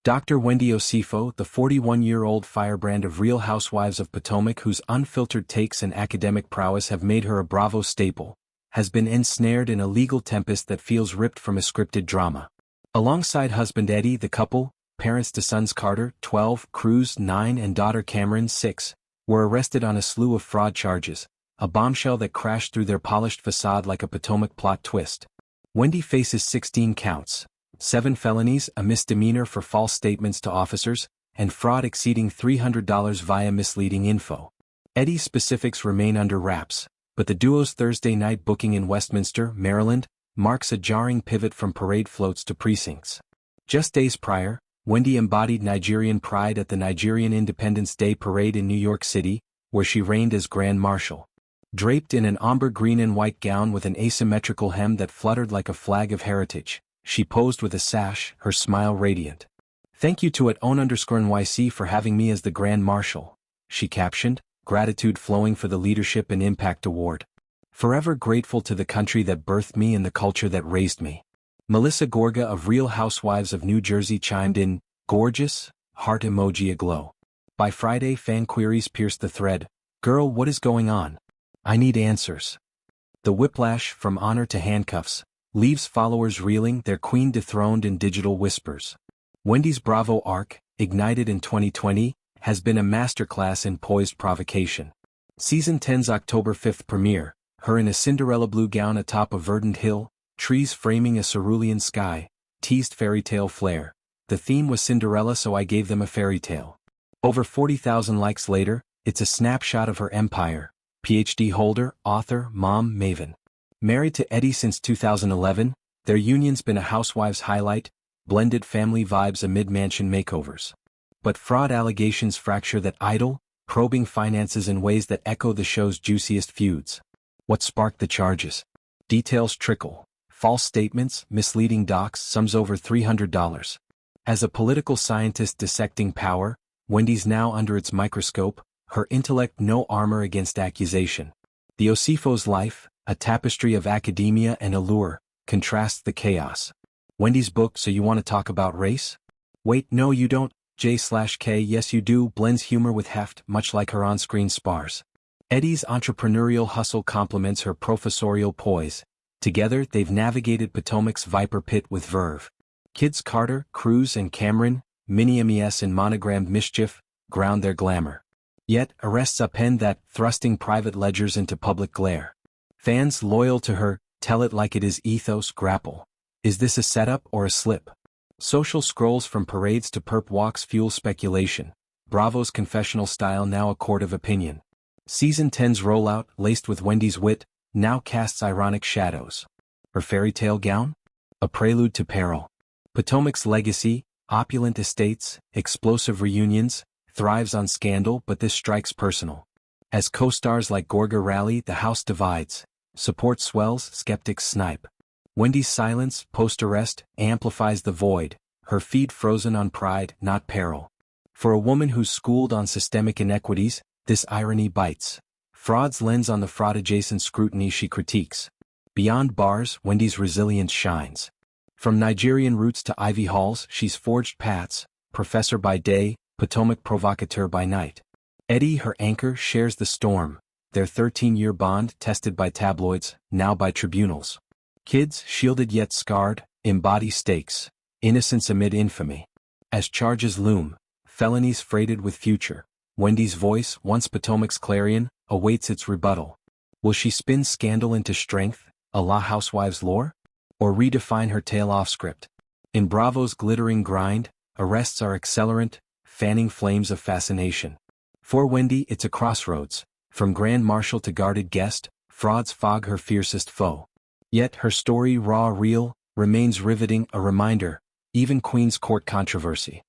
Dr. Wendy Osefo, the 41-year-old firebrand of Real Housewives of Potomac whose unfiltered takes and academic prowess have made her a Bravo staple, has been ensnared in a legal tempest that feels ripped from a scripted drama. Alongside husband Eddie, the couple, parents to sons Karter, 12, Kruz, 9 and daughter Kamrynn, 6, were arrested on a slew of fraud charges, a bombshell that crashed through their polished facade like a Potomac plot twist. Wendy faces 16 counts. 7 felonies, a misdemeanor for false statements to officers, and fraud exceeding $300 via misleading info. Eddie's specifics remain under wraps, but the duo's Thursday night booking in Westminster, Maryland, marks a jarring pivot from parade floats to precincts. Just days prior, Wendy embodied Nigerian pride at the Nigerian Independence Day parade in New York City, where she reigned as Grand Marshal. Draped in an ombre green and white gown with an asymmetrical hem that fluttered like a flag of heritage, she posed with a sash, her smile radiant. "Thank you to @own_NYC for having me as the Grand Marshal," she captioned, gratitude flowing for the Leadership and Impact Award. "Forever grateful to the country that birthed me and the culture that raised me." Melissa Gorga of Real Housewives of New Jersey chimed in, "Gorgeous," heart emoji aglow. By Friday, fan queries pierced the thread. "Girl, what is going on? I need answers." The whiplash, from honor to handcuffs, leaves followers reeling, their queen dethroned in digital whispers. Wendy's Bravo arc, ignited in 2020, has been a masterclass in poised provocation. Season 10's October 5th premiere, her in a Cinderella blue gown atop a verdant hill, trees framing a cerulean sky, teased fairytale flair. The theme was Cinderella, so I gave them a fairy tale. Over 40,000 likes later, it's a snapshot of her empire. PhD holder, author, mom, maven. Married to Eddie since 2011, their union's been a housewives highlight, blended family vibes amid mansion makeovers. But fraud allegations fracture that idyll, probing finances in ways that echo the show's juiciest feuds. What sparked the charges? Details trickle. False statements, misleading docs, sums over $300. As a political scientist dissecting power, Wendy's now under its microscope, her intellect no armor against accusation. The Osefos' life, a tapestry of academia and allure, contrasts the chaos. Wendy's book, So You Want to Talk About Race? Wait, no you don't, J/K yes you do, blends humor with heft, much like her on-screen spars. Eddie's entrepreneurial hustle complements her professorial poise. Together they've navigated Potomac's viper pit with verve. Kids Karter, Kruz and Kamrynn, mini-MES in monogrammed mischief, ground their glamour. Yet, arrests upend that, thrusting private ledgers into public glare. Fans loyal to her, tell it like it is ethos, grapple. Is this a setup or a slip? Social scrolls from parades to perp walks fuel speculation. Bravo's confessional style now a court of opinion. Season 10's rollout, laced with Wendy's wit, now casts ironic shadows. Her fairy tale gown? A prelude to peril. Potomac's legacy, opulent estates, explosive reunions, thrives on scandal, but this strikes personal. As co-stars like Gorga rally, the house divides. Support swells, skeptics snipe. Wendy's silence, post-arrest, amplifies the void, her feet frozen on pride, not peril. For a woman who's schooled on systemic inequities, this irony bites. Fraud's lens on the fraud-adjacent scrutiny she critiques. Beyond bars, Wendy's resilience shines. From Nigerian roots to Ivy Halls, she's forged paths, professor by day, Potomac provocateur by night. Eddie, her anchor, shares the storm, their 13-year bond tested by tabloids, now by tribunals. Kids, shielded yet scarred, embody stakes, innocence amid infamy. As charges loom, felonies freighted with future, Wendy's voice, once Potomac's clarion, awaits its rebuttal. Will she spin scandal into strength, a la Housewives lore? Or redefine her tale off script? In Bravo's glittering grind, arrests are accelerant, fanning flames of fascination. For Wendy, it's a crossroads. From Grand Marshal to guarded guest, frauds fog her fiercest foe. Yet her story, raw, real, remains riveting, a reminder, even Queen's Court controversy.